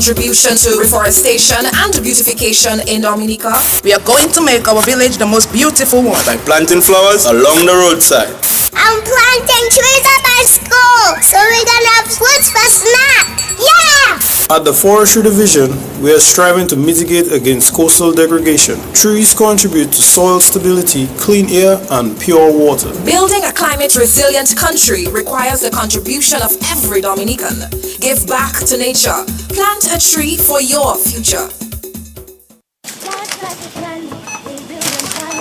contribution to reforestation and beautification in Dominica? We are going to make our village the most beautiful one by planting flowers along the roadside. I'm planting trees at my school so we can have fruits for snack. Yeah! At the Forestry Division, we are striving to mitigate against coastal degradation. Trees contribute to soil stability, clean air, and pure water. Building a climate-resilient country requires the contribution of every Dominican. Give back to nature. Plant a tree for your future.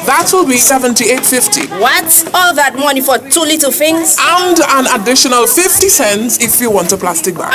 That will be $78.50. What? All that money for two little things? And an additional 50 cents if you want a plastic bag.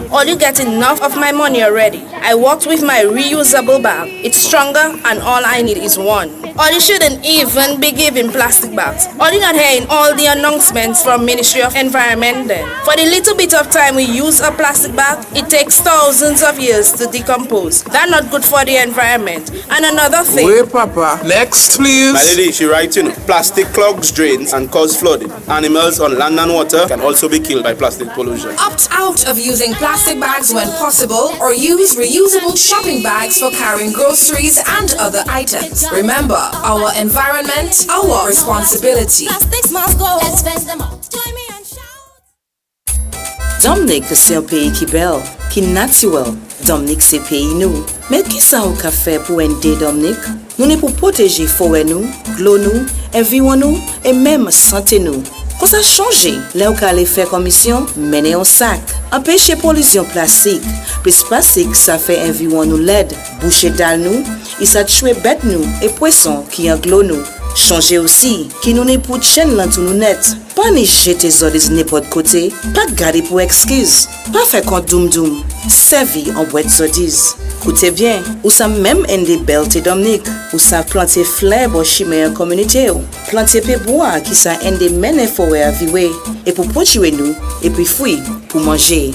All you get enough of my money already. I worked with my reusable bag. It's stronger and all I need is one. Or you shouldn't even be giving plastic bags. Or you're not hearing all the announcements from Ministry of Environment then. For the little bit of time we use a plastic bag, it takes thousands of years to decompose. That's not good for the environment. And another thing. Wait, Papa. Next, please. My lady, she writes, plastic clogs drains and cause flooding. Animals on land and water can also be killed by plastic pollution. Opt out of using plastic bags when possible or use reusable shopping bags for carrying groceries and other items. Remember, our environment, our responsibility. Plastics must go. Let's fence them up. Join me and shout. Dominique, c'est un pays qui belle, qui naturel. Dominique, c'est pays nous. Mais qui ça ou ka fait pour aider Dominique? Nous n'est pour protéger forêt nous, l'eau nous, environnement nous et même santé nous. Quand ça change, là où qu'elle fait commission, mener un sac. Empêcher pollution plastique. Plus plastique, ça fait environnement nous l'aide. Boucher dalle nous, et ça tue bête nous et poisson qui englobe nous. Changer aussi, qui nous n'est pour chaîne là tout nous net. Pas ni jeter zodis n'importe côté, pas garder pour excuse, pas faire compte doum doum, servi en boîte zodis. Écoutez bien, ou ça même en des beltes Dominique, ou ça planter fleurs pour chimer en communauté, planter pe bois qui ça en des mènes forêt à vivre, et pour protéger nous, et puis fruits pour manger.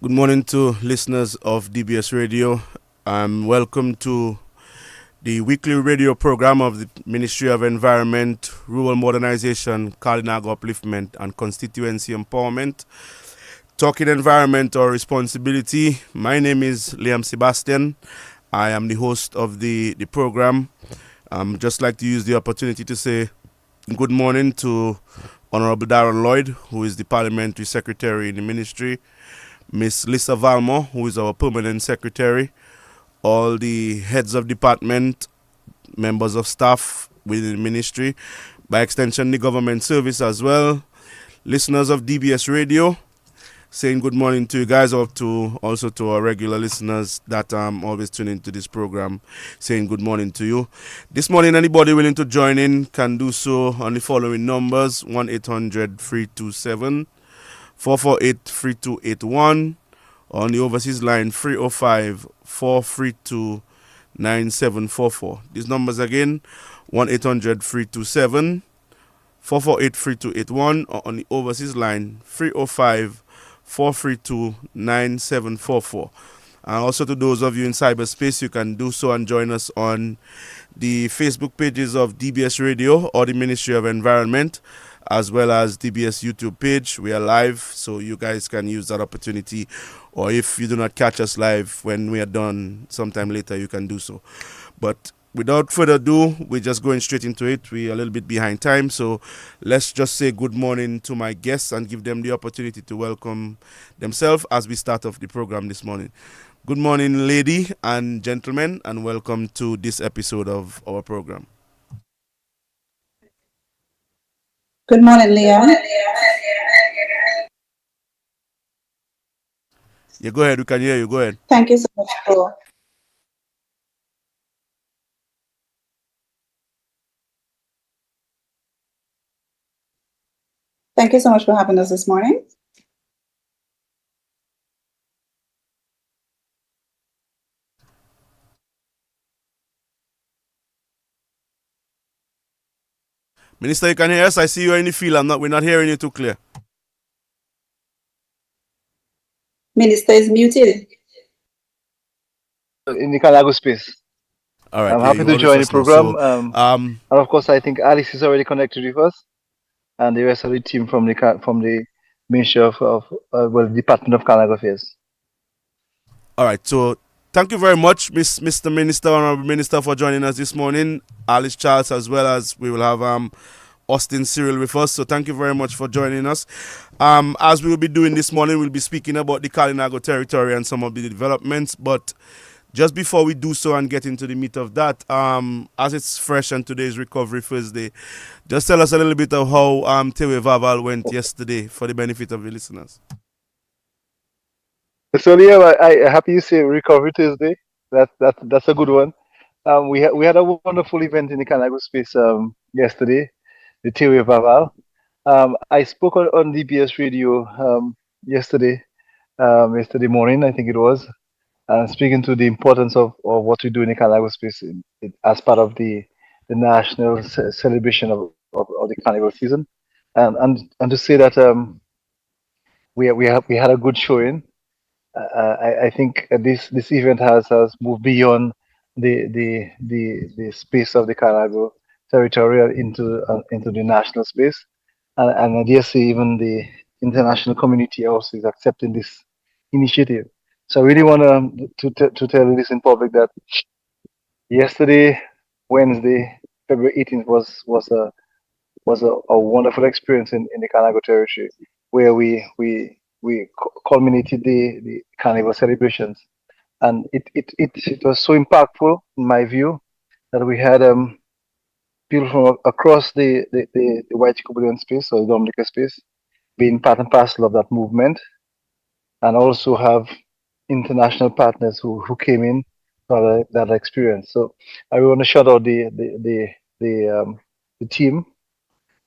Good morning to listeners of DBS Radio. Welcome to the weekly radio program of the Ministry of Environment, Rural Modernization, Kalinago Upliftment and Constituency Empowerment. Talking environment or responsibility. My name is Liam Sebastian. I am the host of the program. Just like to use the opportunity to say good morning to Honorable Darren Lloyd, who is the Parliamentary Secretary in the Ministry, Miss Lisa Valmore, who is our Permanent Secretary, all the heads of department, members of staff within the ministry, by extension the government service as well, listeners of DBS Radio, saying good morning to you guys, also to our regular listeners that always tune into this program, saying good morning to you. This morning, anybody willing to join in can do so on the following numbers: 1-800-327-448-3281, on the overseas line 305-432-9744. These numbers again, 1-800-327-448-3281, or on the overseas line 305-432-9744. And also to those of you in cyberspace, you can do so and join us on the Facebook pages of DBS Radio or the Ministry of Environment, as well as DBS YouTube page. We are live, so you guys can use that opportunity. Or if you do not catch us live when we are done sometime later, you can do so. But without further ado, we're just going straight into it. We're a little bit behind time, so let's just say good morning to my guests and give them the opportunity to welcome themselves as we start off the program this morning. Good morning, lady and gentlemen, and welcome to this episode of our program. Good morning, Leon. Yeah, go ahead. We can hear you. Go ahead. Thank you so much for having us this morning. Minister, you can hear us? I see you in the field. We're not hearing you too clear. Minister is muted. In the Kalinago space. All right. I'm happy to join the program. And of course, I think Alice is already connected with us, and the rest of the team from the Ministry of Department of Kalinago Affairs. All right, so thank you very much, Mr. Minister, Honorable Minister, for joining us this morning. Alice Charles, as well as we will have Austin Cyril with us. So thank you very much for joining us. As we will be doing this morning, we'll be speaking about the Kalinago territory and some of the developments. But just before we do so and get into the meat of that, as it's fresh and today is Recovery Thursday, just tell us a little bit of how Tewe Vaval went yesterday for the benefit of the listeners. So Liam, I happy you say Recovery Tuesday. That's a good one. We had a wonderful event in the Kalinago space yesterday, the Theory of Aval. I spoke on DBS radio yesterday morning, I think it was, speaking to the importance of what we do in the Kalinago space as part of the national celebration of the Carnival season, and to say that we had a good showing. I think this event has moved beyond the space of the Kalinago territorial into the national space, and I dare say even the international community also is accepting this initiative. So I really want to tell you this in public that yesterday, Wednesday, February 18th was a wonderful experience in the Kalinago territory, where we culminated the carnival celebrations, and it was so impactful in my view that we had people from across the white Cuban space or the Dominica space being part and parcel of that movement, and also have international partners who came in for that experience. So I want to shout out the team,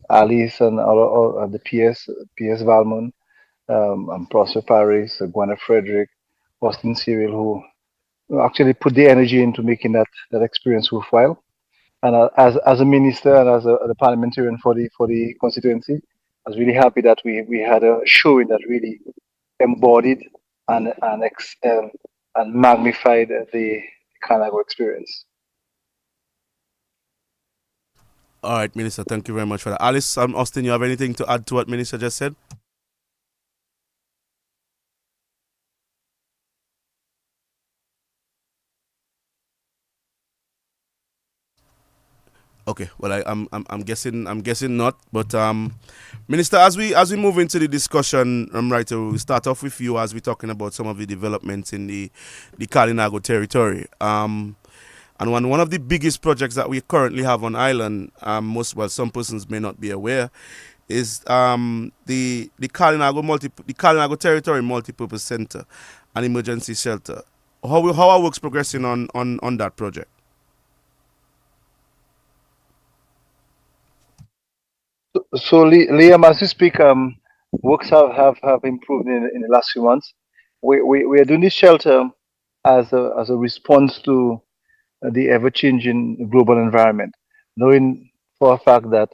Alice and all the PS Valmont, and Prosper Paris, Gwen Frederick, Austin Cyril, who actually put the energy into making that experience worthwhile. And as a minister and as a parliamentarian for the constituency, I was really happy that we had a showing that really embodied and magnified the Kalinago experience. All right, Minister, thank you very much for that. Alice, Austin, you have anything to add to what Minister just said? Okay, well, I'm guessing not. But Minister, as we move into the discussion, right, we start off with you as we're talking about some of the developments in the Kalinago territory. And one of the biggest projects that we currently have on island, some persons may not be aware, is the Kalinago Territory Multipurpose Center and Emergency Shelter. How are works progressing on that project? So Liam, as you speak, works have improved in the last few months. We are doing this shelter as a response to the ever-changing global environment, knowing for a fact that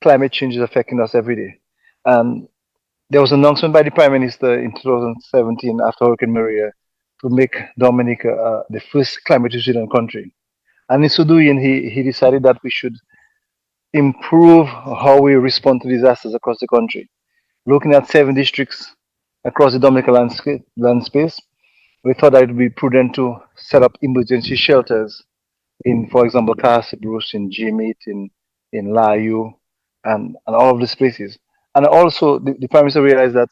climate change is affecting us every day. And there was an announcement by the Prime Minister in 2017 after Hurricane Maria to make Dominica the first climate resilient country. And in so doing, he decided that we should improve how we respond to disasters across the country. Looking at 7 districts across the Dominica land space, we thought that it would be prudent to set up emergency shelters in, for example, Casa Bruce, in Jimit, in Layu, and all of these places. And also, the Prime Minister realized that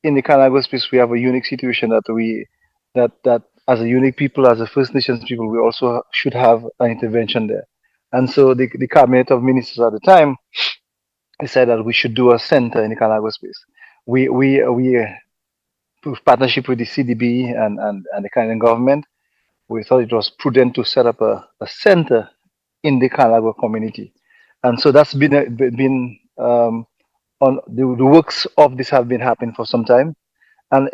in the Kalinago space, we have a unique situation that as a unique people, as a First Nations people, we also should have an intervention there. And so the cabinet of ministers at the time decided that we should do a center in the Kalinago space. We partnership with the CDB and the Canadian government, we thought it was prudent to set up a center in the Kalinago community. And so that's been on the works of this have been happening for some time. And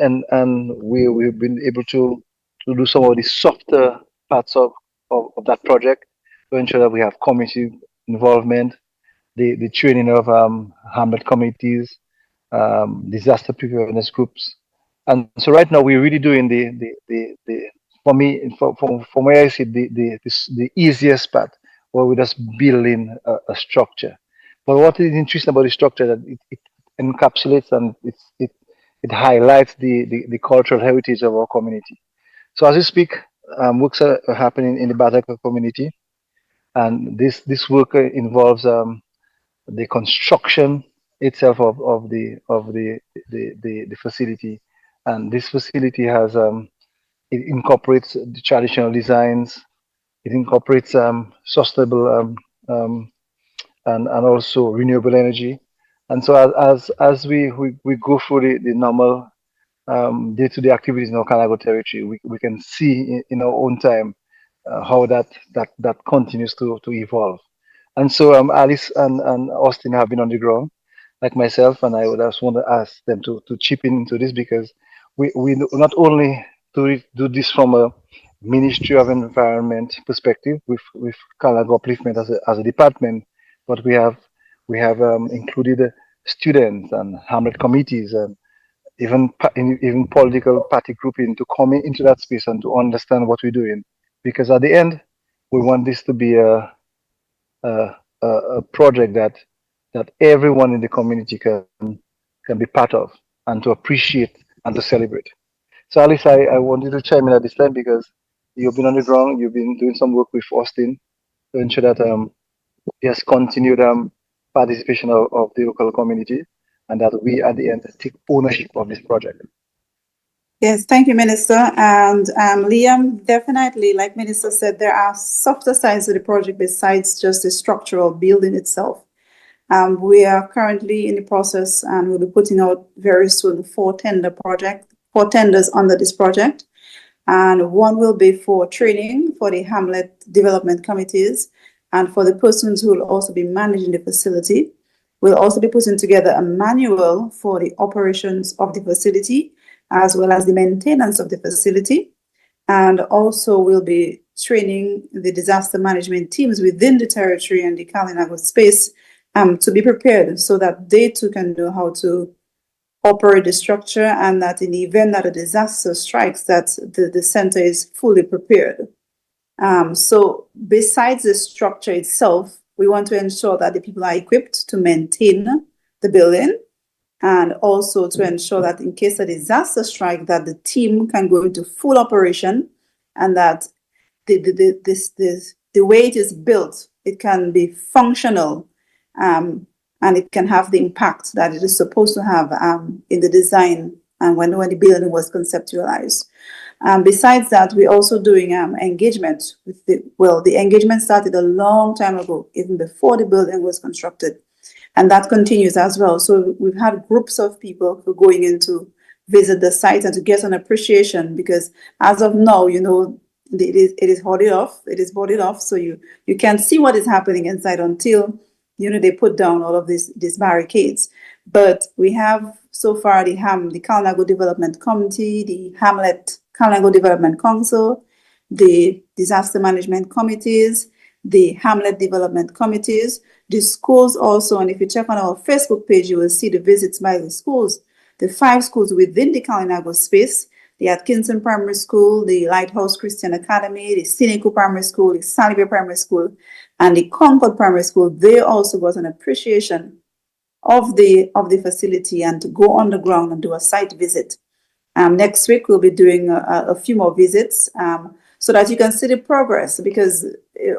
we've been able to do some of the softer parts of that project to ensure that we have community involvement, the training of hamlet committees, disaster preparedness groups. And so right now we're really doing the for me, from where I see the easiest part, where we're just building a structure. But what is interesting about the structure that it encapsulates and it highlights the cultural heritage of our community. So as we speak, works are happening in the Bataka community, and this work involves the construction itself of the facility, and this facility has it incorporates the traditional designs. It incorporates sustainable um, and also renewable energy. And so as we go through the normal day-to-day activities in our Kalinago territory, we can see in our own time how that continues to evolve. And so Alice and Austin have been on the ground, like myself, and I would just want to ask them to chip in into this because we not only do this from a Ministry of Environment perspective with Kalinago Upliftment as a department, but we have included students and hamlet committees and even political party grouping to come into that space and to understand what we're doing. Because at the end, we want this to be a, a project that everyone in the community can be part of and to appreciate and to celebrate. So Alice, I wanted to chime in at this time because you've been on the ground, you've been doing some work with Austin to ensure that there's continued participation of the local community and that we at the end take ownership of this project. Yes, thank you, Minister. And Liam, definitely, like Minister said, there are softer sides to the project besides just the structural building itself. We are currently in the process and we'll be putting out very soon four tenders under this project. And one will be for training for the Hamlet development committees and for the persons who will also be managing the facility. We'll also be putting together a manual for the operations of the facility as well as the maintenance of the facility. And also we'll be training the disaster management teams within the territory and the Kalinago space to be prepared so that they too can know how to operate the structure and that in the event that a disaster strikes, that the center is fully prepared. So besides the structure itself, we want to ensure that the people are equipped to maintain the building and also to ensure that in case a disaster strike, that the team can go into full operation and that the way it is built, it can be functional and it can have the impact that it is supposed to have in the design and when the building was conceptualized. Besides that, we're also doing engagement with the engagement started a long time ago, even before the building was constructed. And that continues as well. So we've had groups of people who are going in to visit the site and to get an appreciation because as of now, it is boarded off. It is boarded off. So you can't see what is happening inside until, they put down all of these barricades. But we have so far the Kalinago Development Committee, the Hamlet Kalinago Development Council, the Disaster Management Committees, the Hamlet Development Committees, the schools also. And if you check on our Facebook page, you will see the visits by the schools, the 5 schools within the Kalinago space, the Atkinson Primary School, the Lighthouse Christian Academy, the Seneca Primary School, the Salivia Primary School, and the Concord Primary School. They also got an appreciation of the facility and to go on the ground and do a site visit. Next week, we'll be doing a few more visits so that you can see the progress because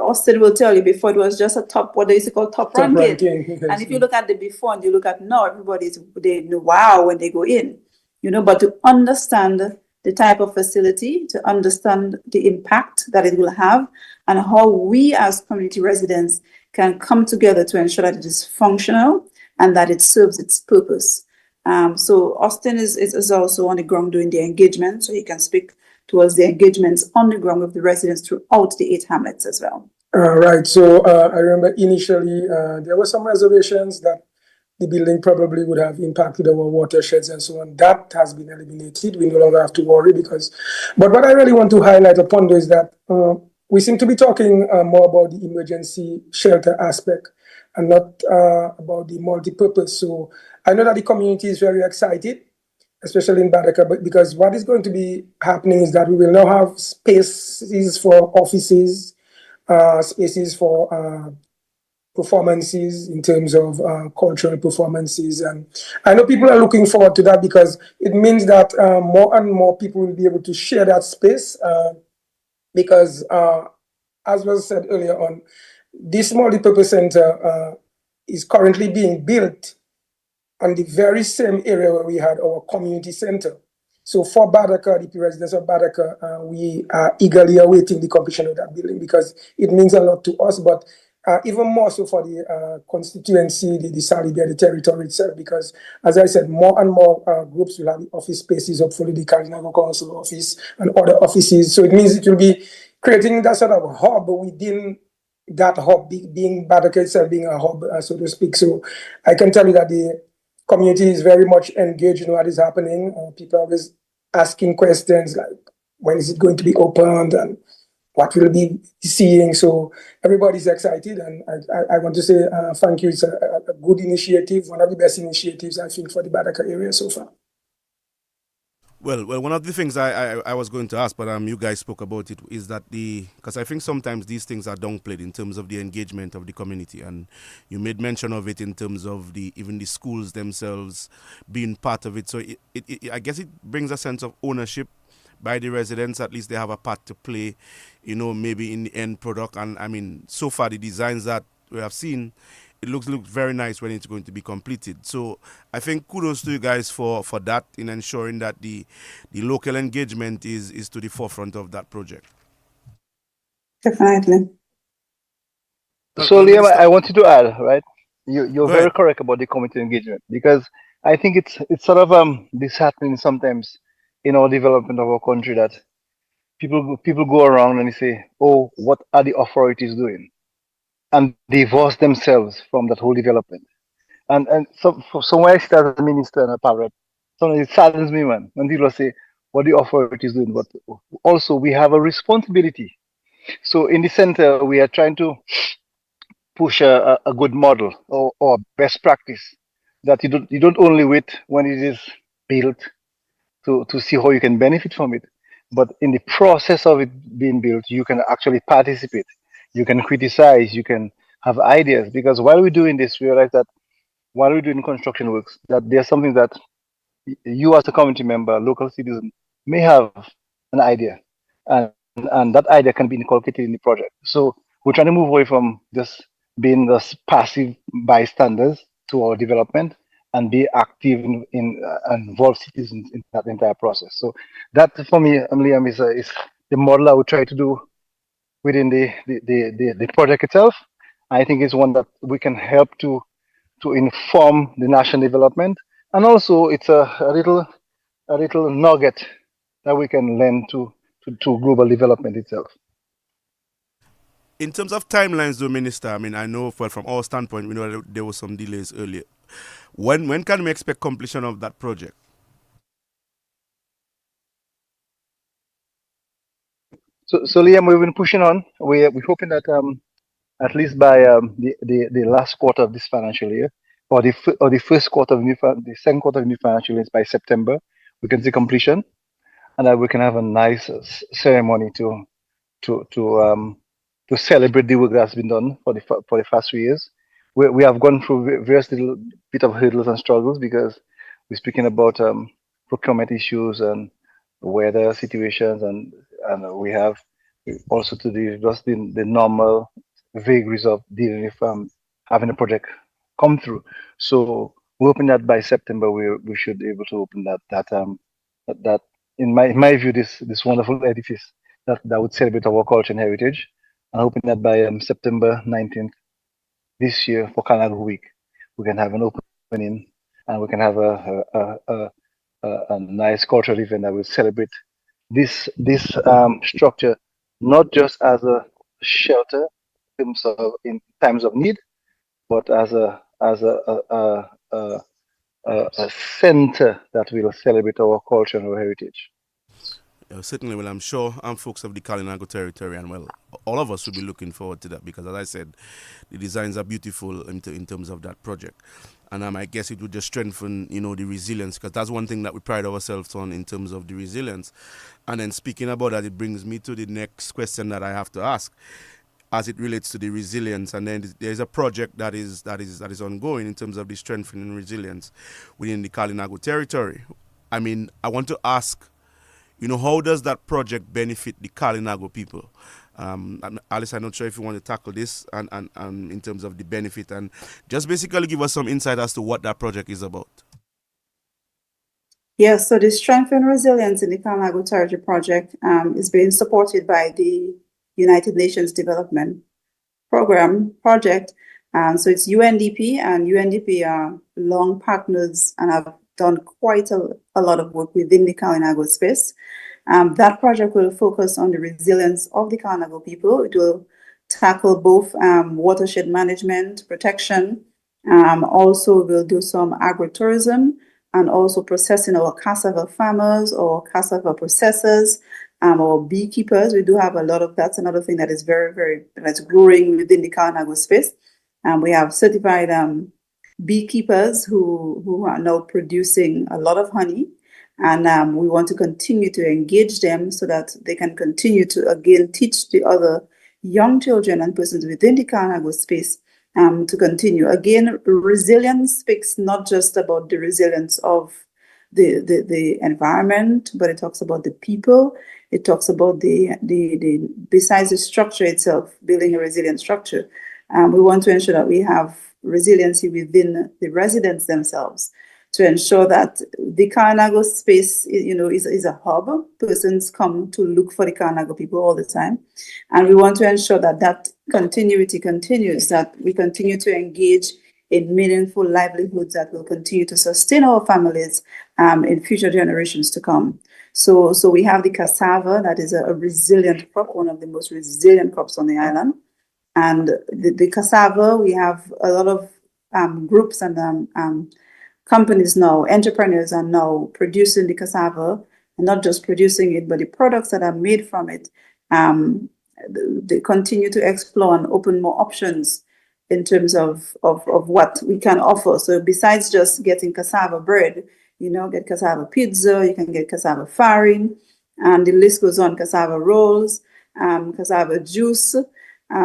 Austin will tell you before it was just a top ranking. And if you look at the before and you look at now, they wow when they go in, but to understand the type of facility, to understand the impact that it will have and how we as community residents can come together to ensure that it is functional and that it serves its purpose. So Austin is also on the ground doing the engagement, so he can speak towards the engagements on the ground with the residents throughout the 8 hamlets as well. Right. So I remember initially there were some reservations that the building probably would have impacted our watersheds and so on. That has been eliminated. We no longer have to worry but what I really want to highlight upon though is that we seem to be talking more about the emergency shelter aspect and not about the multi-purpose. So I know that the community is very excited, especially in Badaka, because what is going to be happening is that we will now have spaces for offices, spaces for performances, in terms of cultural performances. And I know people are looking forward to that because it means that more and more people will be able to share that space because, as was said earlier on, this multipurpose center is currently being built on the very same area where we had our community center. So for Badaka, the residents of Badaka, we are eagerly awaiting the completion of that building because it means a lot to us, but even more so for the constituency, the Salibia, the territory itself, because as I said, more and more groups will have office spaces, hopefully the Kalinago Council office and other offices. So it means it will be creating that sort of hub within that hub, being Badaka itself being a hub, so to speak. So I can tell you that the community is very much engaged in what is happening. People are always asking questions like, when is it going to be opened and what will be seeing? So everybody's excited, and I want to say thank you. It's a good initiative, one of the best initiatives I think for the Badaka area so far. Well, one of the things I was going to ask, but you guys spoke about it, is that because I think sometimes these things are downplayed in terms of the engagement of the community, and you made mention of it in terms of even the schools themselves being part of it. So I guess it brings a sense of ownership by the residents. At least they have a part to play, maybe in the end product. And I mean, so far the designs that we have seen, it looks very nice when it's going to be completed. So I think kudos to you guys for that, in ensuring that the local engagement is to the forefront of that project. Definitely. So Liam, I wanted to add, right? You're very correct about the community engagement, because I think it's sort of disheartening sometimes in our development of our country that people go around and they say, oh, what are the authorities doing? And divorce themselves from that whole development. And so when I sit as a minister and a parrot, sometimes it saddens me, man, when people say what the authorities doing. But also we have a responsibility. So in the center, we are trying to push a good model or best practice that you don't only wait when it is built to see how you can benefit from it, but in the process of it being built, you can actually participate. You can criticize, you can have ideas, because while we're doing this, we realize that while we're doing construction works, that there's something that you as a community member, local citizen, may have an idea, and that idea can be inculcated in the project. So we're trying to move away from just being just passive bystanders to our development and be active in involved citizens in that entire process. So that for me, Liam, is the model I would try to do within the project itself. I think it's one that we can help to inform the national development, and also it's a little nugget that we can lend to global development itself. In terms of timelines, though, Minister, I mean, I know from our standpoint, we know that there were some delays earlier. When can we expect completion of that project? So Liam, we've been pushing on. We're hoping that at least by the last quarter of this financial year, or the first quarter of the second quarter of the new financial year, by September, we can see completion, and that we can have a nice ceremony to celebrate the work that's been done for the past 3 years. We have gone through various little bit of hurdles and struggles, because we're speaking about procurement issues and weather situations, and we have also to do just the normal vagaries of dealing with having a project come through. So we're hoping that by September we should be able to open that in my view, this wonderful edifice that would celebrate our culture and heritage. I'm hoping that by September 19th this year, for Kalinago Week, we can have an opening, and we can have a nice cultural event that will celebrate this structure, not just as a shelter in times of need, but as a center that will celebrate our culture and our heritage. Certainly, well, I'm sure folks of the Kalinago territory, and well, all of us will be looking forward to that, because as I said, the designs are beautiful in terms of that project. And I guess it would just strengthen, the resilience, because that's one thing that we pride ourselves on in terms of the resilience. And then speaking about that, it brings me to the next question that I have to ask. as it relates to the resilience. And then there's a project that is ongoing in terms of the strengthening resilience within the Kalinago territory. I mean, I want to ask, how does that project benefit the Kalinago people? Alice, I'm not sure if you want to tackle this and in terms of the benefit, and just basically give us some insight as to what that project is about. Yes, so the Strength and Resilience in the Kalinago Territory Project is being supported by the United Nations Development Project. So it's UNDP, and UNDP are long partners and have done quite a lot of work within the Kalinago space. That project will focus on the resilience of the Kalinago people. It will tackle both watershed management, protection. Also, we'll do some agritourism and also processing our cassava farmers or cassava processors or beekeepers. We do have a lot of that's another thing that is that's growing within the Kalinago space. We have certified beekeepers who are now producing a lot of honey. And we want to continue to engage them so that they can continue to, again, teach the other young children and persons within the Kalinago space to continue. Again, resilience speaks not just about the resilience of the environment, but it talks about the people. It talks about besides the structure itself, building a resilient structure. We want to ensure that we have resiliency within the residents themselves, to ensure that the Kalinago space, is a hub. Persons come to look for the Kalinago people all the time. And we want to ensure that continuity continues, that we continue to engage in meaningful livelihoods that will continue to sustain our families in future generations to come. So we have the cassava, that is a resilient crop, one of the most resilient crops on the island. And the cassava, we have a lot of groups and companies now, entrepreneurs are now producing the cassava, and not just producing it, but the products that are made from it. They continue to explore and open more options in terms of what we can offer. So besides just getting cassava bread, get cassava pizza, you can get cassava farin, and the list goes on, cassava rolls, cassava juice.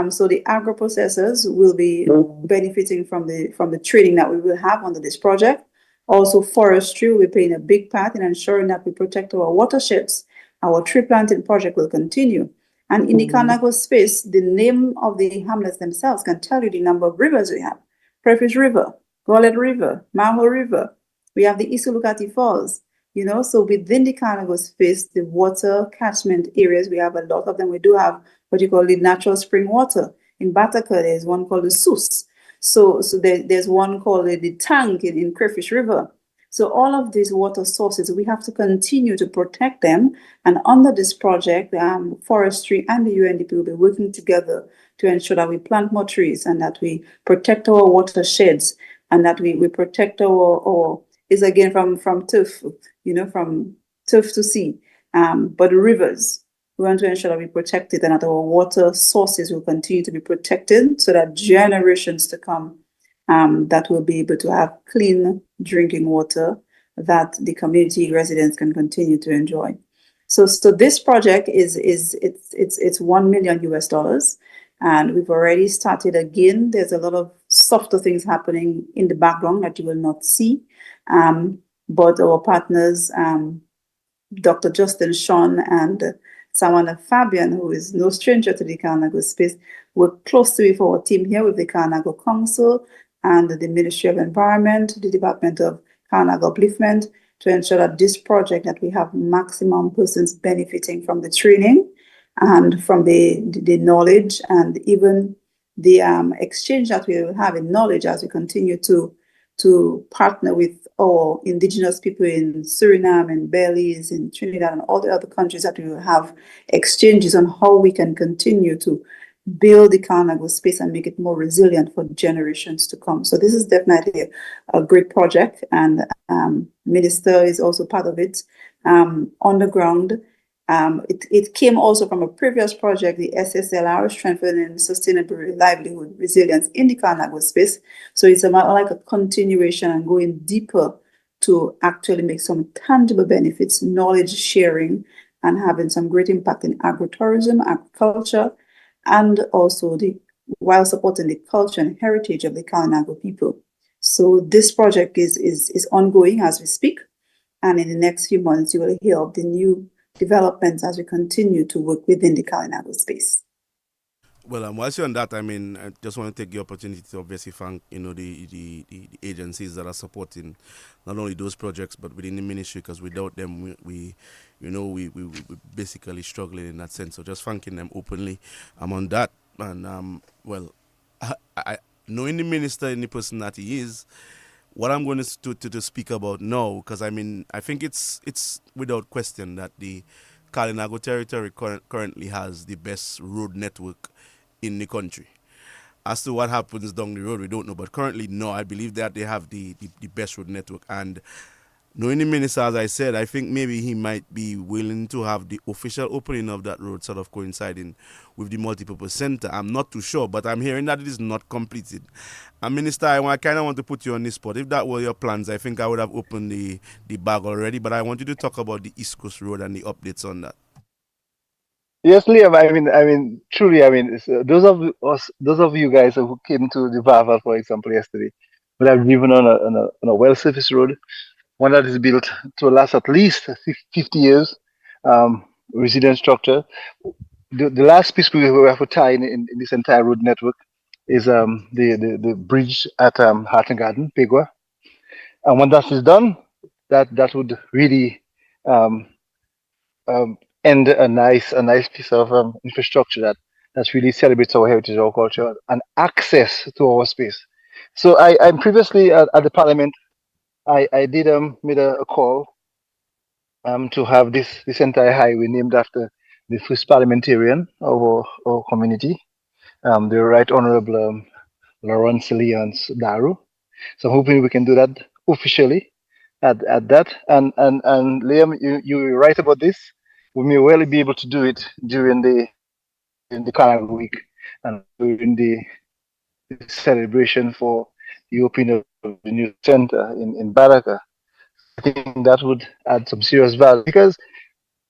So the agro processors will be benefiting from the training that we will have under this project. Also, forestry will be playing a big part in ensuring that we protect our watersheds. Our tree planting project will continue. And in the Kalinago space, the name of the hamlets themselves can tell you the number of rivers we have. Crayfish River, Gullet River, Maho River. We have the Isulukati Falls. So within the Kalinago space, the water catchment areas, we have a lot of them. We do have what you call the natural spring water. In Bataka, there's one called the Sus. So there's one called the tank in Crayfish River. So all of these water sources, we have to continue to protect them. And under this project, forestry and the UNDP will be working together to ensure that we plant more trees and that we protect our watersheds and that we protect our is again from turf, from turf to sea, but the rivers. We want to ensure that we protect it and that our water sources will continue to be protected so that generations to come that will be able to have clean drinking water that the community residents can continue to enjoy. So this project it's $1 million US, and we've already started. Again, there's a lot of softer things happening in the background that you will not see, but our partners, Dr. Justin Sean and Sawana Fabian, who is no stranger to the Kalinago space, work closely with our team here with the Kalinago Council and the Ministry of Environment, the Department of Kalinago Upliftment, to ensure that this project, that we have maximum persons benefiting from the training and from the knowledge and even the exchange that we will have in knowledge as we continue to partner with our indigenous people in Suriname and Belize, in Trinidad and all the other countries, that we will have exchanges on how we can continue to build the Kalinago space and make it more resilient for generations to come. So this is definitely a great project, and Minister is also part of it on the ground. It came also from a previous project, the SSLR, Strengthening Sustainable Livelihood Resilience in the Kalinago space. So it's like a continuation and going deeper to actually make some tangible benefits, knowledge sharing, and having some great impact in agritourism, agriculture, and also while supporting the culture and heritage of the Kalinago people. So this project is ongoing as we speak, and in the next few months you will hear of the new developments as we continue to work within the Kalinago space. Well, whilst you're on that, I mean, I just want to take the opportunity to obviously thank, the agencies that are supporting not only those projects but within the ministry, because without them, we basically struggling in that sense. So just thanking them openly. I'm on that, and well, I knowing the minister and the person that he is, what I'm going to speak about now, because I mean, I think it's without question that the Kalinago territory currently has the best road network in the country. As to what happens down the road, we don't know. But currently, no, I believe that they have the best road network. And knowing the minister, as I said, I think maybe he might be willing to have the official opening of that road sort of coinciding with the multipurpose center. I'm not too sure, but I'm hearing that it is not completed. And Minister, I kind of want to put you on this spot. If that were your plans, I think I would have opened the bag already. But I want you to talk about the East Coast Road and the updates on that. Yes, Liam. Truly. Those of you guys who came to the Vaval, for example, yesterday, would have driven on a well-surfaced road, one that is built to last at least 50 years, resilient structure. The last piece we have to tie in this entire road network is the bridge at Hatton Garden, Pegua. And when that is done, that would really um, end a nice piece of infrastructure that really celebrates our heritage, our culture, and access to our space. So I'm previously at the Parliament. I did made a call to have this entire highway named after the first parliamentarian of our community, the Right Honorable Lawrence Leons Daru. So I'm hoping we can do that officially at that. And Liam, you're right about this. We may well be able to do it during the Carnival week and during the celebration for the opening of the new center in Baraka. I think that would add some serious value because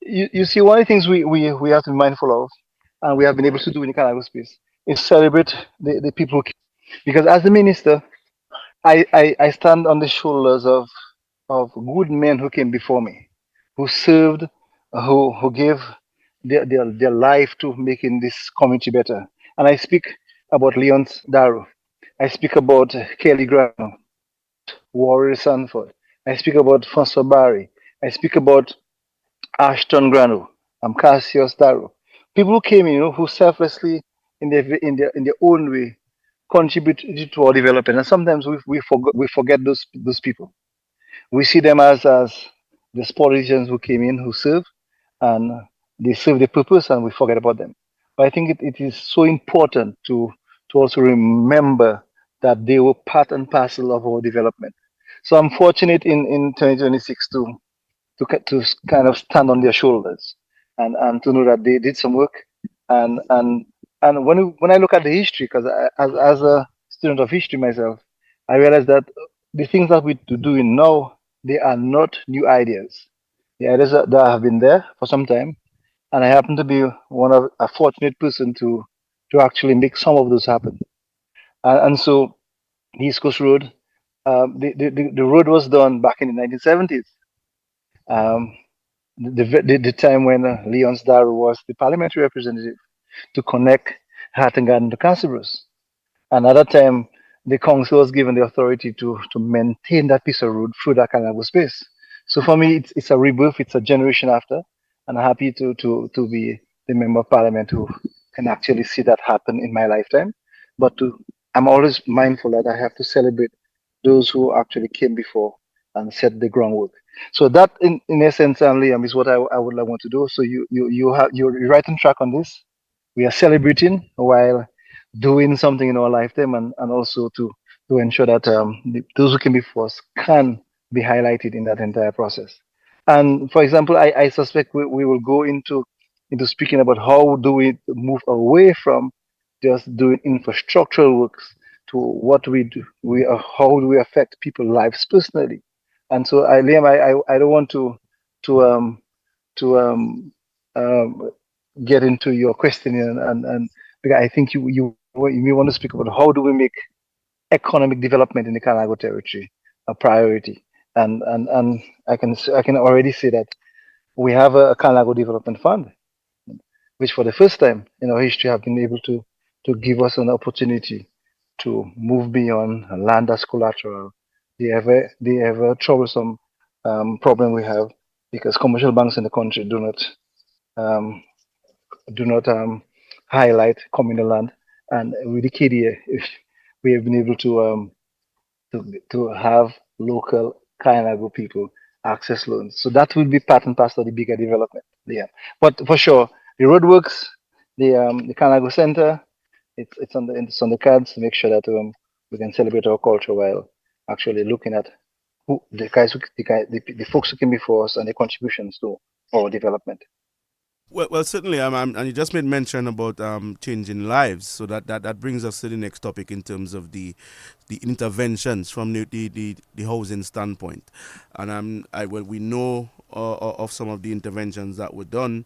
you see, one of the things we have to be mindful of, and we have been able to do in the Carnival space, is celebrate the people. Because as the minister, I stand on the shoulders of good men who came before me, who served, who gave their life to making this community better. And I speak about Leon's Daru. I speak about Kelly Grano, Warrior Sanford. I speak about Francois Barry. I speak about Ashton Grano. I'm Cassius Daru. People who came in, who selflessly, in their own way, contributed to our development. And sometimes we forget those people. We see them as the politicians who came in, who serve, and they serve the purpose, and we forget about them. But I think it is so important to also remember that they were part and parcel of our development. So I'm fortunate in 2026 to kind of stand on their shoulders and to know that they did some work. And when I look at the history, because as a student of history myself, I realize that the things that we're doing now, they are not new ideas. The ideas that have been there for some time, and I happen to be one of a fortunate person to actually make some of those happen. And so the East Coast Road, the road was done back in the 1970s. Um, the time when Leon Star was the parliamentary representative to connect Hatton Garden to Castlebrus. And at that time, the council was given the authority to maintain that piece of road through that Kalinago space. So for me, it's a rebirth, it's a generation after, and I'm happy to be the member of parliament who can actually see that happen in my lifetime. But I'm always mindful that I have to celebrate those who actually came before and set the groundwork. So that, in essence, Liam, is what I would like want to do. So you're right on track on this. We are celebrating while doing something in our lifetime, and also to ensure that those who came before us can be highlighted in that entire process. And for example, I suspect we will go into speaking about how do we move away from just doing infrastructural works to what we do, how do we affect people's lives personally. And so, Liam, I don't want to to get into your question and because I think you may want to speak about how do we make economic development in the Kalinago territory a priority. And I can already say that we have a Kalinago Development Fund, which for the first time in our history have been able to give us an opportunity to move beyond land as collateral, the ever troublesome problem we have because commercial banks in the country um, do not highlight communal land, and with the KDA, we have been able to have local Kainago people access loans. So that will be part and parcel of the bigger development. Yeah, but for sure, the roadworks, the Kainago Center, it's on the cards to make sure that we can celebrate our culture while actually looking at who the guys who the folks who came before us and their contributions to our development. Well, certainly, and you just made mention about changing lives, so that brings us to the next topic in terms of the interventions from the housing standpoint, and we know of some of the interventions that were done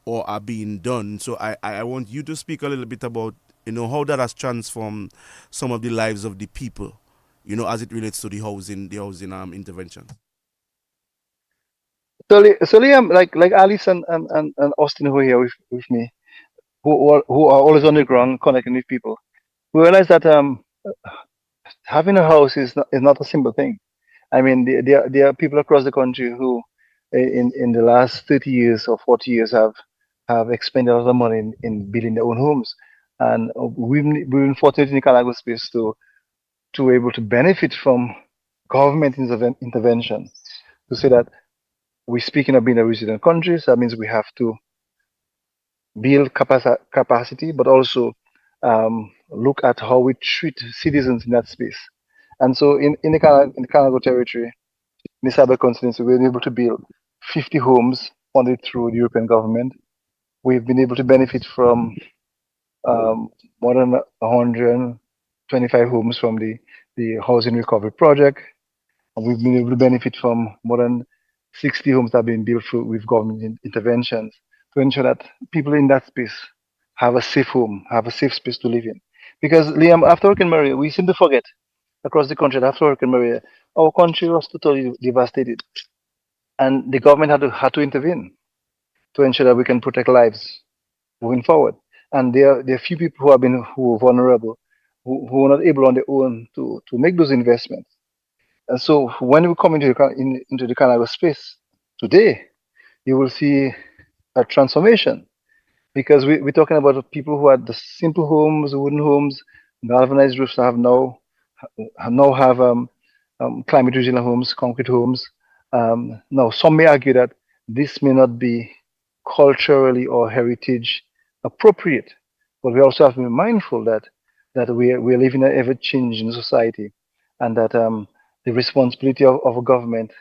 or are being done. So I want you to speak a little bit about how that has transformed some of the lives of the people, as it relates to the housing intervention. So Liam, like Alice and Austin who are here with me, who are always on the ground connecting with people, we realize that having a house is not a simple thing. I mean, there are people across the country who, in the last 30 years or 40 years, have expended a lot of money in building their own homes, and we've been fortunate in the Kalago space to able to benefit from government intervention. To say that we're speaking of being a resilient country, so that means we have to build capacity, but also look at how we treat citizens in that space. And so in the Kalago territory, in the Cyber constituency, we were able to build 50 homes funded through the European government. We've been able to benefit from more than 125 homes from the Housing Recovery Project. And we've been able to benefit from more than 60 homes that have been built through with government interventions to ensure that people in that space have a safe home, have a safe space to live in. Because Liam, after Hurricane Maria, we seem to forget across the country that after Hurricane Maria, our country was totally devastated, and the government had to intervene to ensure that we can protect lives moving forward. And there are few people who are vulnerable, who are not able on their own to make those investments. And so when we come into the Canada space today, you will see a transformation because we're talking about people who had the simple homes, wooden homes, galvanized roofs have climate resilient homes, concrete homes. Now, some may argue that this may not be culturally or heritage appropriate, but we also have to be mindful that we are living in an ever-changing society, and that the responsibility of a government,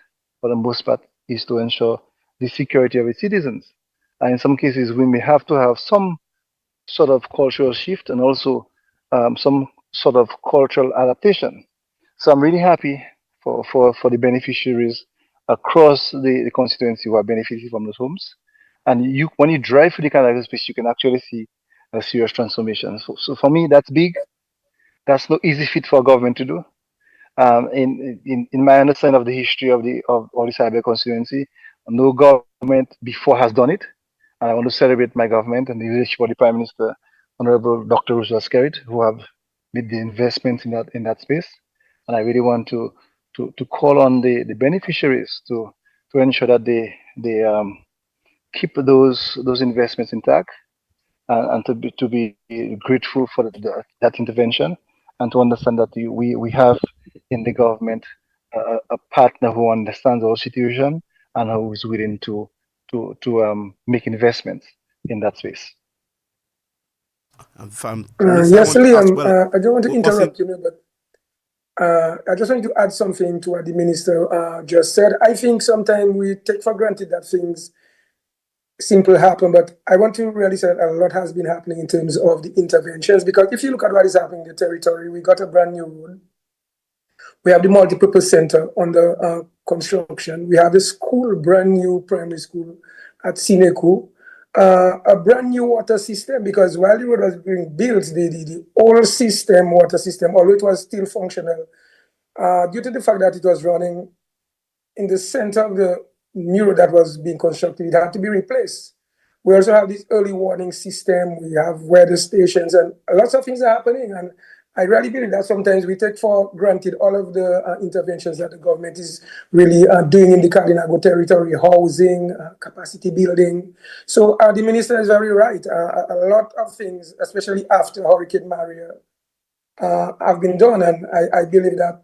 for the most part, is to ensure the security of its citizens. And in some cases, we may have to have some sort of cultural shift and also some sort of cultural adaptation. So I'm really happy for the beneficiaries across the constituency who are benefiting from those homes. And when you drive through the Canada space, you can actually see a serious transformation. So for me, that's big. That's no easy feat for a government to do. In my understanding of the history of all the cyber constituency, no government before has done it. And I want to celebrate my government and the leadership of the Prime Minister, Honorable Dr. Roosevelt Skerrit, who have made the investments in that space. And I really want to call on the beneficiaries to ensure that they keep those investments intact, and to be grateful for that intervention, and to understand that we have in the government a partner who understands our situation and who is willing to make investments in that space. Yes, Liam, I don't want to interrupt you, but I just want to add something to what the minister just said. I think sometimes we take for granted that things simple happen, but I want to really say that a lot has been happening in terms of the interventions, because if you look at what is happening in the territory, we got a brand new road. We have the multipurpose center under construction. We have a school, brand new primary school at Sineku. a brand new water system, because while the road was being built, the old system, water system, although it was still functional, due to the fact that it was running in the center of the new road that was being constructed, it had to be replaced. We also have this early warning system, we have weather stations, and lots of things are happening. And I really believe that sometimes we take for granted all of the interventions that the government is really doing in the Kalinago territory, housing, capacity building. So the minister is very right. A lot of things, especially after Hurricane Maria, have been done. And I believe that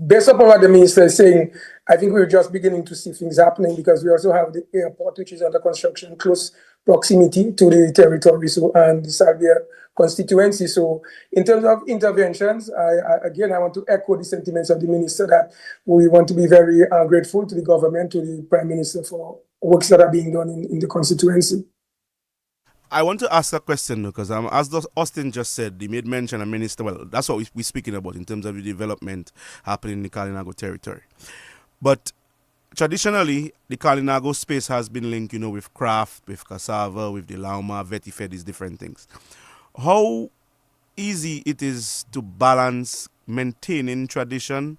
based upon what the minister is saying, I think we're just beginning to see things happening, because we also have the airport, which is under construction, close proximity to the territory, so, and the Salvia constituency. So in terms of interventions, I want to echo the sentiments of the minister that we want to be very grateful to the government, to the prime minister, for works that are being done in the constituency. I want to ask a question because as Austin just said, he made mention of minister. Well, that's what we're speaking about in terms of the development happening in the Kalinago territory. But traditionally, the Kalinago space has been linked, with craft, with cassava, with the lauma, vetifed, these different things. How easy it is to balance maintaining tradition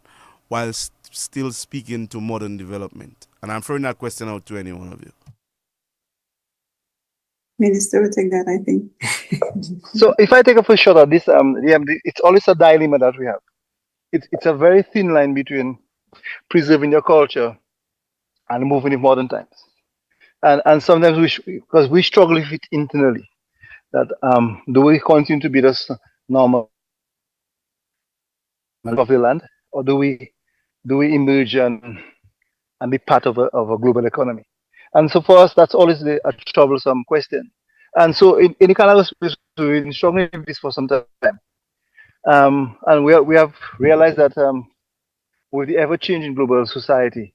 while still speaking to modern development? And I'm throwing that question out to any one of you. Minister will take that, I think. So if I take a first shot at this, it's always a dilemma that we have. It's a very thin line between preserving your culture and moving in modern times. And sometimes because we struggle with it internally, that do we continue to be this normal of the land, or do we emerge and be part of a global economy? And so for us, that's always a troublesome question. And so in the Canada space, we've been struggling with this for some time. And we have realized that with the ever-changing global society,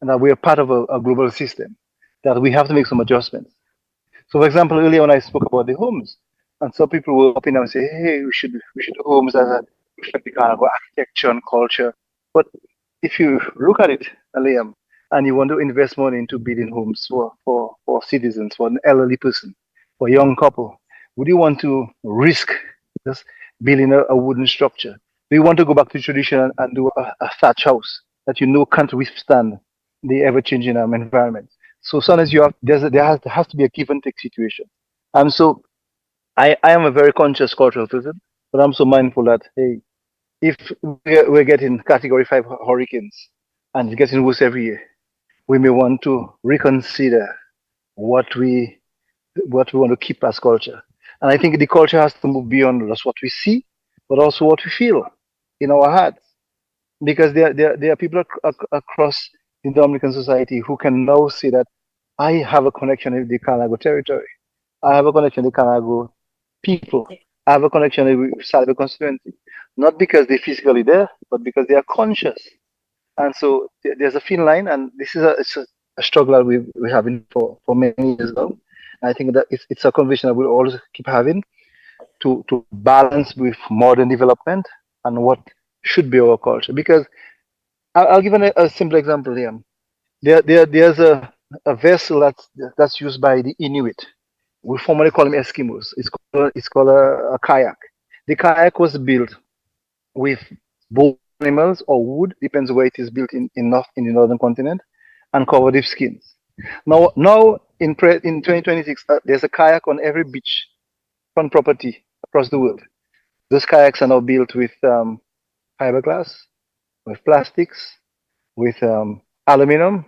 and that we are part of a global system, that we have to make some adjustments. So, for example, earlier when I spoke about the homes, and some people will up in and say, "Hey, we should do homes that reflect the kind of architecture and culture." But if you look at it, Liam, and you want to invest money into building homes for citizens, for an elderly person, for a young couple, would you want to risk just building a wooden structure? Do you want to go back to tradition and do a thatch house that can't withstand the ever-changing environment? So sometimes there has to be a give and take situation. And so I am a very conscious cultural person, but I'm so mindful that, hey, if we're getting category 5 hurricanes and it's getting worse every year, we may want to reconsider what we want to keep as culture. And I think the culture has to move beyond just what we see, but also what we feel in our hearts. Because there are people across the Dominican society who can now say that I have a connection with the Kalinago territory. I have a connection with the Kalinago people. I have a connection with Salve constituency. Not because they're physically there, but because they are conscious. And so there's a thin line, and this is a struggle that we're having for many years now. And I think that it's a conversation that we'll always keep having to balance with modern development and what should be our culture. Because I'll give a simple example here. There's a vessel that's used by the Inuit. We formerly call them Eskimos. It's called a kayak. The kayak was built with both animals or wood, depends where it is built in the northern continent, and covered with skins. Now in 2026, there's a kayak on every beach front property across the world. Those kayaks are now built with fiberglass, with plastics, with aluminum,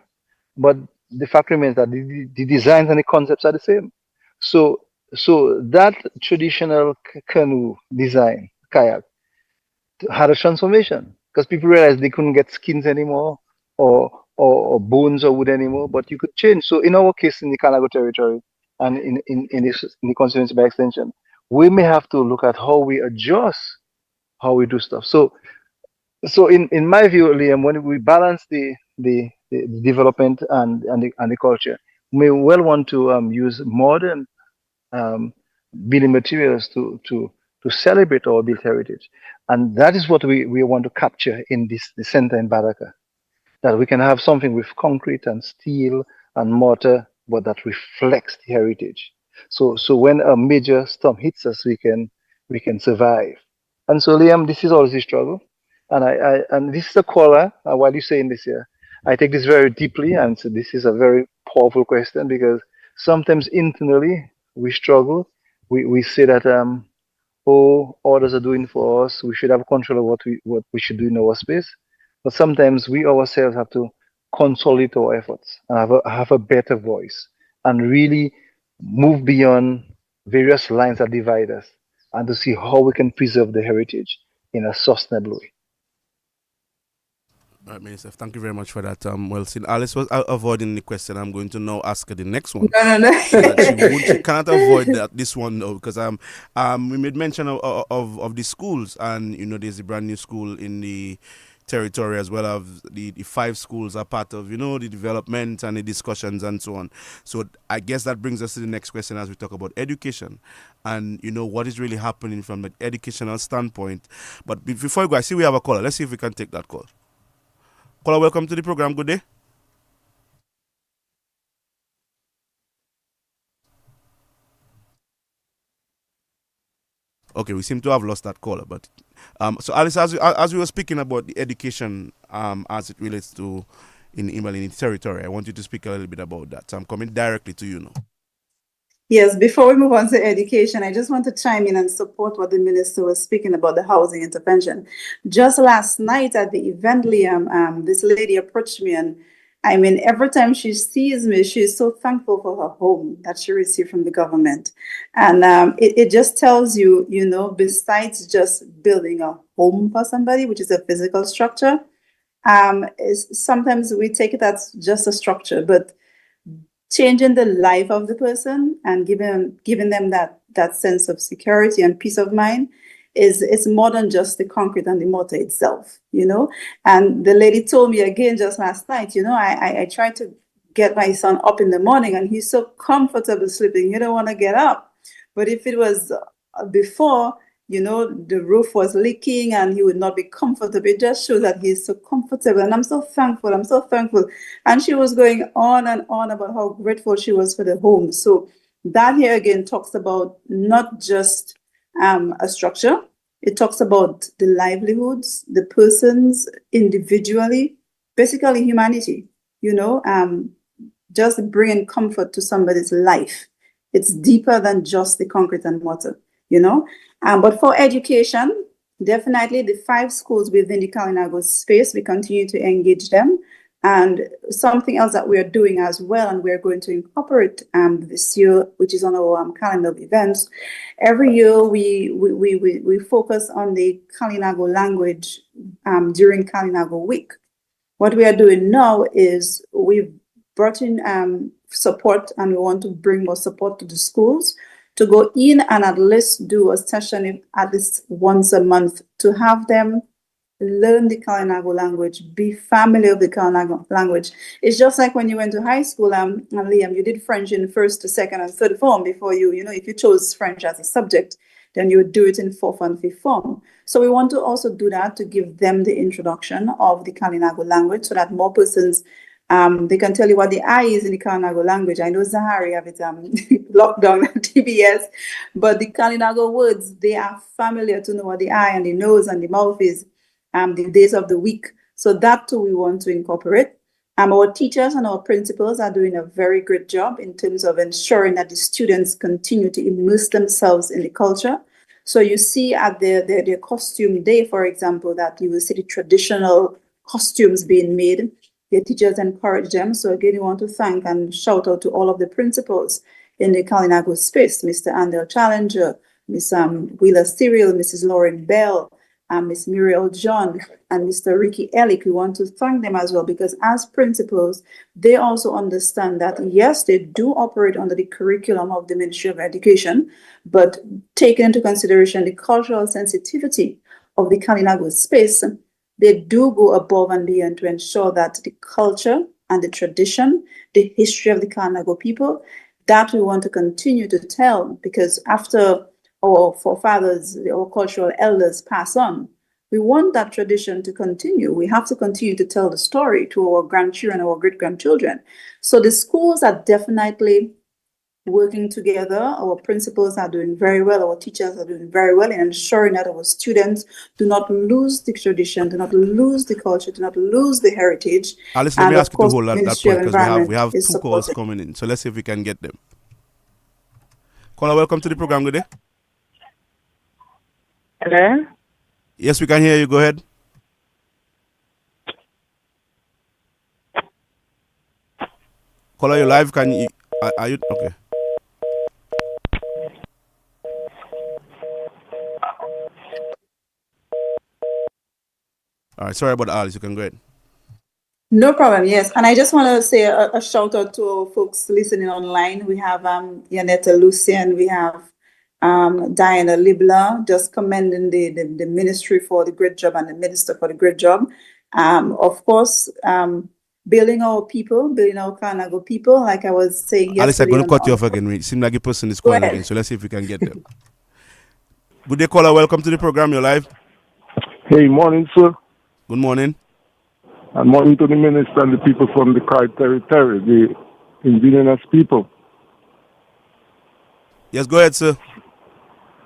but the fact remains that the designs and the concepts are the same. So that traditional canoe design, kayak, had a transformation because people realized they couldn't get skins anymore or bones or wood anymore, but you could change. So in our case, in the Kalinago territory and in the constituency by extension, we may have to look at how we adjust how we do stuff. So in my view, Liam, when we balance the development and the culture, we may well want to use modern building materials to celebrate our built heritage, and that is what we want to capture in the center in Baraka. That we can have something with concrete and steel and mortar but that reflects the heritage. So when a major storm hits us, we can survive. And so, Liam, this is always a struggle. And this is a caller. While you're saying this here, I take this very deeply, and so this is a very powerful question because sometimes internally we struggle. We say that others are doing for us. We should have control of what we should do in our space. But sometimes we ourselves have to consolidate our efforts and have a better voice and really move beyond various lines that divide us and to see how we can preserve the heritage in a sustainable way. All right, Minister, thank you very much for that. Well, since Alice was avoiding the question, I'm going to now ask her the next one. No. She cannot avoid this one though, because we made mention of the schools, and there's a brand new school in the territory as well as the 5 schools are part of the development and the discussions and so on. So I guess that brings us to the next question as we talk about education and what is really happening from the educational standpoint. But before we go, I see we have a caller. Let's see if we can take that call. Caller, welcome to the program. Good day. Okay, we seem to have lost that caller. But so Alice, as we were speaking about the education as it relates to in the territory, I want you to speak a little bit about that. So I'm coming directly to you now. Yes, before we move on to education, I just want to chime in and support what the minister was speaking about, the housing intervention. Just last night at the event, Liam, this lady approached me, and I mean, every time she sees me, she's so thankful for her home that she received from the government. And it just tells you, besides just building a home for somebody, which is a physical structure, sometimes we take it as just a structure, but changing the life of the person and giving them that sense of security and peace of mind is more than just the concrete and the mortar itself, And the lady told me again just last night, I tried to get my son up in the morning and he's so comfortable sleeping, he don't want to get up. But if it was before, the roof was leaking and he would not be comfortable. It just shows that he's so comfortable. And I'm so thankful. And she was going on and on about how grateful she was for the home. So that here again talks about not just a structure. It talks about the livelihoods, the persons individually, basically humanity, just bringing comfort to somebody's life. It's deeper than just the concrete and mortar, But for education, definitely the 5 schools within the Kalinago space, we continue to engage them. And something else that we are doing as well, and we're going to incorporate this year, which is on our calendar of events. Every year we focus on the Kalinago language during Kalinago Week. What we are doing now is we've brought in support, and we want to bring more support to the schools to go in and at least do a session at least once a month to have them learn the Kalinago language, be familiar with the Kalinago language. It's just like when you went to high school, and Liam, you did French in first to second and third form before if you chose French as a subject, then you would do it in fourth and fifth form. So we want to also do that to give them the introduction of the Kalinago language so that more persons they can tell you what the I is in the Kalinago language. I know Zahari have it locked down at TBS, but the Kalinago words, they are familiar to know what the I and the nose and the mouth is, the days of the week. So that too we want to incorporate. Our teachers and our principals are doing a very great job in terms of ensuring that the students continue to immerse themselves in the culture. So you see at their costume day, for example, that you will see the traditional costumes being made. The teachers encourage them. So again, we want to thank and shout out to all of the principals in the Kalinago space, Mr. Andel Challenger, Ms. Wheeler Cyril, Mrs. Lauren Bell, Ms. Muriel John, and Mr. Ricky Ellick. We want to thank them as well, because as principals, they also understand that, yes, they do operate under the curriculum of the Ministry of Education, but taking into consideration the cultural sensitivity of the Kalinago space, they do go above and beyond to ensure that the culture and the tradition, the history of the Kalinago people, that we want to continue to tell, because after our forefathers, our cultural elders pass on, We want that tradition to continue. We have to continue to tell the story to our grandchildren, our great grandchildren. So the schools are definitely working together. Our principals are doing very well. Our teachers are doing very well in ensuring that our students do not lose the tradition, do not lose the culture, do not lose the heritage. Alice, let me ask you to hold that Ministry point of because we Environment have is two calls supporting. coming in. So let's see if we can get them. Caller, welcome to the program. Good day. Hello? Yes, we can hear you. Go ahead. Caller, you live. Can you? Are you okay? All right. Sorry about Alice. You can go ahead. No problem. Yes, and I just want to say a shout out to our folks listening online. We have Yanetta Lucian. We have Diana Libla, just commending the ministry for the great job and the minister for the great job. Of course, building our people, building our Kalinago people, like I was saying Alice, I'm yesterday. going to cut you off again. It seems like a person is Go calling ahead. again. So let's see if we can get them. Good day, caller. Welcome to the program. You're live. Hey, morning, sir. Good morning. And morning to the minister and the people from the Card territory, the indigenous people. Yes, go ahead, sir.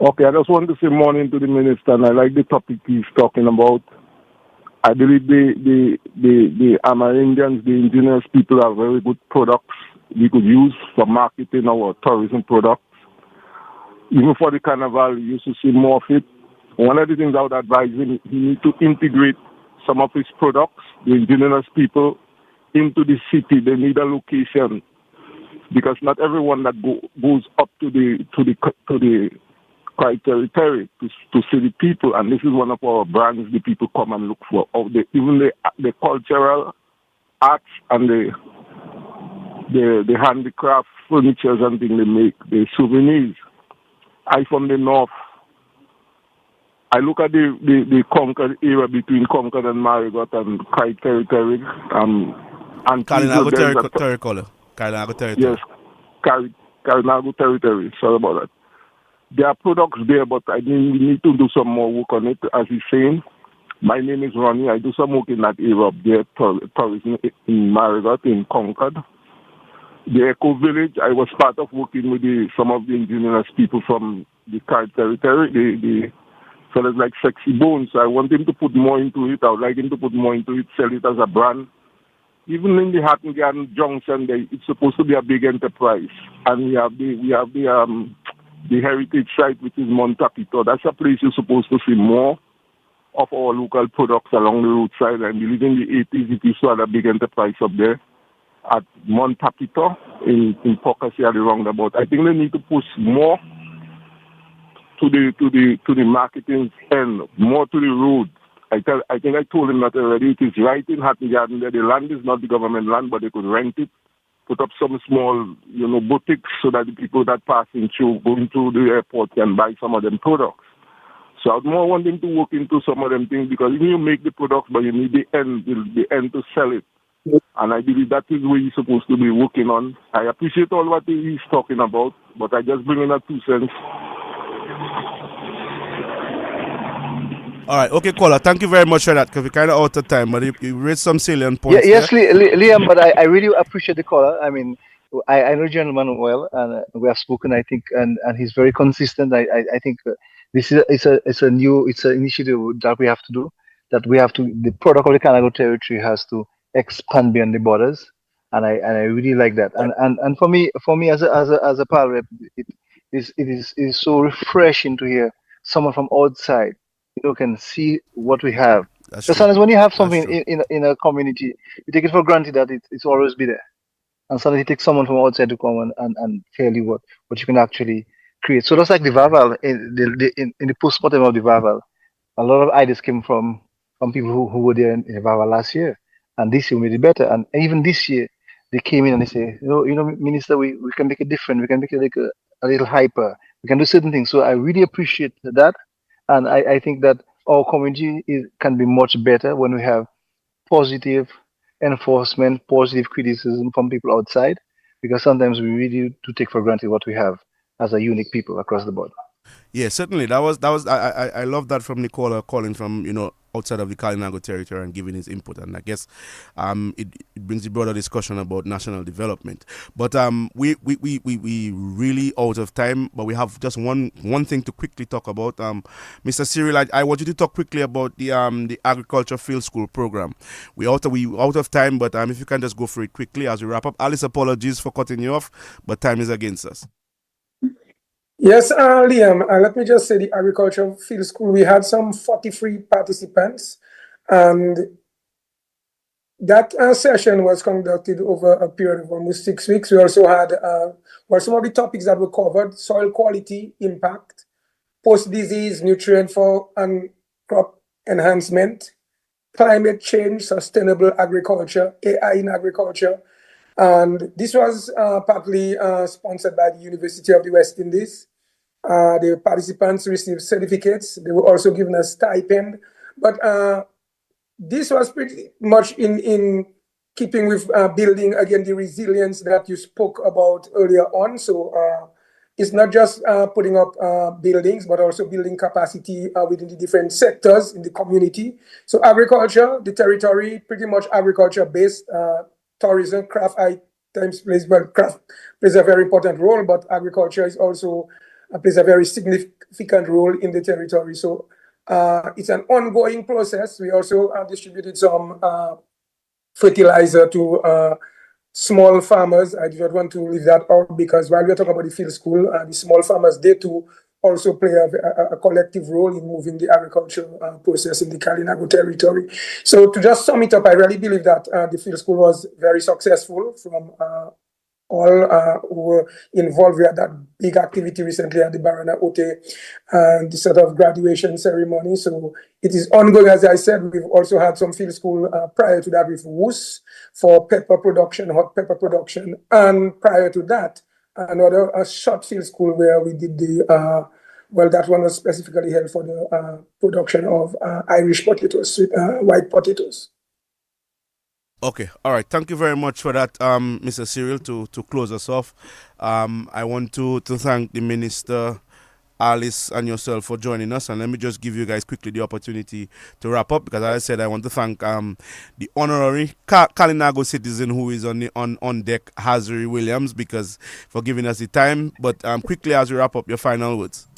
Okay, I just want to say morning to the minister, and I like the topic he's talking about. I believe the Amerindians, the indigenous people, have very good products we could use for marketing our tourism products. Even for the carnival, you used to see more of it. One of the things I would advise him, he needs to integrate some of his products, the indigenous people, into the city. They need a location because not everyone that goes up to the territory to see the people, and this is one of our brands the people come and look for. Even the cultural arts and the handicraft furnitures and things they make, the souvenirs. I from the north. I look at the Concord area between Concord and Marigot and Kai territory. And Kalinago territory. Kalinago territory. Yes, Kalinago territory. Sorry about that. There are products there, but I think we need to do some more work on it, as he's saying. My name is Ronnie. I do some work in that area up there, tourism in Marigot, in Concord. The Eco Village, I was part of working with some of the indigenous people from the Kai territory, the fellas like Sexy Bones. I want him to put more into it. I would like him to put more into it, sell it as a brand. Even in the Hatton Garden Junction, it's supposed to be a big enterprise. And we have the heritage site, which is Montapito. That's a place you're supposed to see more of our local products along the roadside. I believe in the 80s, it used to have a big enterprise up there at Montapito in Pocassia, at the roundabout. I think they need to push more to the marketing end, more to the road. I think I told him that already. It is right in Hatton Garden there. The land is not the government land, but they could rent it, put up some small, boutiques so that the people that passing through, going through the airport can buy some of them products. So I'd more want them to work into some of them things because you make the products, but you need the end to sell it. And I believe that is where he's supposed to be working on. I appreciate all what he's talking about, but I just bring in a 2 cents. All right, okay, caller. Thank you very much for that because we're kind of out of time, but you raised some salient points. Yes, Liam, but I really appreciate the caller. I mean, I know the gentleman well, and we have spoken, I think, and he's very consistent. I think this is it's an initiative that we have to do. That we have to, the product of the Kalinago territory has to expand beyond the borders, and I really like that. And for me as a PAL rep, it is so refreshing to hear someone from outside, can see what we have. Sometimes when you have something in a community, you take it for granted that it's always be there. And suddenly it takes someone from outside to come and tell you what you can actually create. So that's like the Vaval, in the post-mortem of the Vaval, a lot of ideas came from people who were there in the Vaval last year. And this year we made it better. And even this year, they came in and they say, Minister, we can make it different. We can make it like a little hyper. We can do certain things. So I really appreciate that. And I think that our community can be much better when we have positive enforcement, positive criticism from people outside, because sometimes we really do take for granted what we have as a unique people across the board. Yeah, certainly. That was I love that from Nicola calling from, outside of the Kalinago territory and giving his input, and I guess it brings a broader discussion about national development. But we really out of time, but we have just one thing to quickly talk about. Mr. Cyril, I want you to talk quickly about the agriculture field school program. We out of time, but if you can just go for it quickly as we wrap up. Alice, apologies for cutting you off, but time is against us. Yes, Liam, let me just say the agriculture field school, we had some 43 participants, and that session was conducted over a period of almost 6 weeks. We also had, some of the topics that were covered: soil quality, impact, post-disease, nutrient for and crop enhancement, climate change, sustainable agriculture, AI in agriculture. And this was partly sponsored by the University of the West Indies. The participants received certificates. They were also given a stipend. But this was pretty much in keeping with building, again, the resilience that you spoke about earlier on. So it's not just putting up buildings, but also building capacity within the different sectors in the community. So agriculture, the territory, pretty much agriculture-based. Tourism, craft items craft plays a very important role, but agriculture is also plays a very significant role in the territory. So it's an ongoing process. We also distributed some fertilizer to small farmers. I do not want to leave that out, because while we're talking about the field school, the small farmers, they too also play a collective role in moving the agricultural process in the Kalinago territory. So to just sum it up, I really believe that the field school was very successful from all who were involved. We had that big activity recently at the Barana Ote, and the sort of graduation ceremony. So it is ongoing. As I said, we've also had some field school prior to that with WUS for pepper production, hot pepper production. And prior to that, another short field school where we did the, that one was specifically held for the production of Irish potatoes, white potatoes. Okay, all right. Thank you very much for that, Mr. Cyril, to close us off. I want to thank the Minister, Alice, and yourself for joining us. And let me just give you guys quickly the opportunity to wrap up, because as I said, I want to thank the honorary Kalinago citizen who is on deck, Hazari Williams, because for giving us the time. But quickly, as we wrap up, your final words.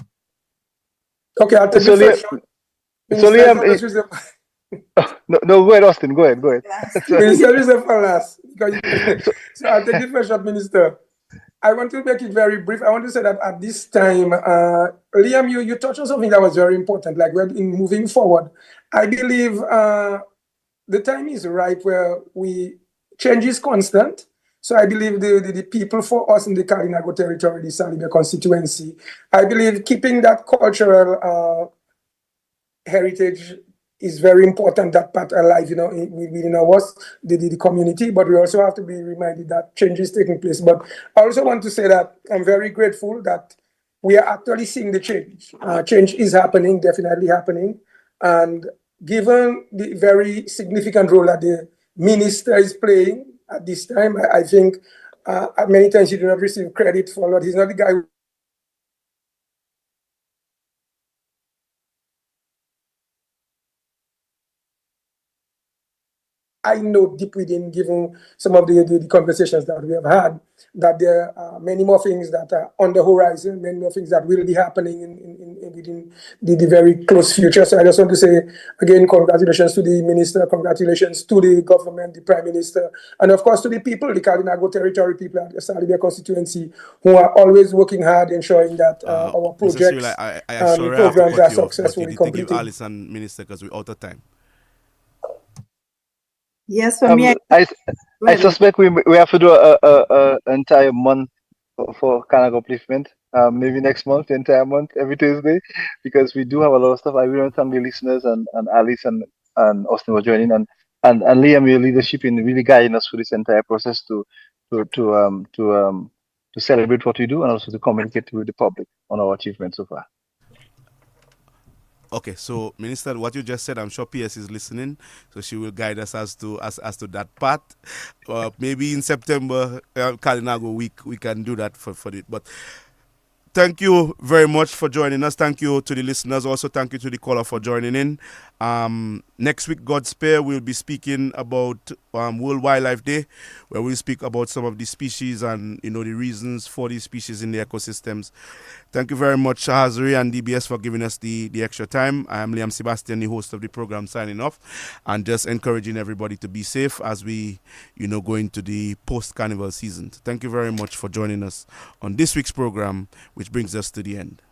Okay, I'll take No, go ahead, Austin. Go ahead. Minister, so I'll take it first shot, Minister. I want to make it very brief. I want to say that at this time, Liam, you touched on something that was very important, like we're in moving forward. I believe the time is right where change is constant. So I believe the people for us in the Kalinago territory, the Salibia constituency, I believe keeping that cultural heritage is very important, that part alive, within us, the community, but we also have to be reminded that change is taking place. But I also want to say that I'm very grateful that we are actually seeing the change. Change is happening, definitely happening. And given the very significant role that the minister is playing at this time, I think many times he do not receive credit for a lot. He's not the guy I know deep within, given some of the conversations that we have had, that there are many more things that are on the horizon, many more things that will be happening within the very close future. So I just want to say, again, congratulations to the minister, congratulations to the government, the prime minister, and of course to the people, the Kalinago territory people at the Salibia constituency, who are always working hard, ensuring that our projects and programs are successfully completed. Give Alice and minister, because we're out of time. Yes, for me, I suspect we have to do a entire month for Kalinago upliftment. Maybe next month, the entire month, every Tuesday, because we do have a lot of stuff. I really want to thank the listeners and Alice and Austin for joining, and Liam, your leadership in really guiding us through this entire process to celebrate what we do and also to communicate with the public on our achievements so far. Okay, so Minister, what you just said, I'm sure PS is listening, so she will guide us as to that part. Maybe in September, Kalinago week, we can do that for it. But thank you very much for joining us. Thank you to the listeners. Also, thank you to the caller for joining in. Next week, God spare, we'll be speaking about World Wildlife Day, where we'll speak about some of the species and the reasons for these species in the ecosystems. Thank you very much, Shahazri and DBS, for giving us the extra time. I am Liam Sebastian, the host of the program, signing off, and just encouraging everybody to be safe as we, go into the post-carnival season. Thank you very much for joining us on this week's program, which brings us to the end.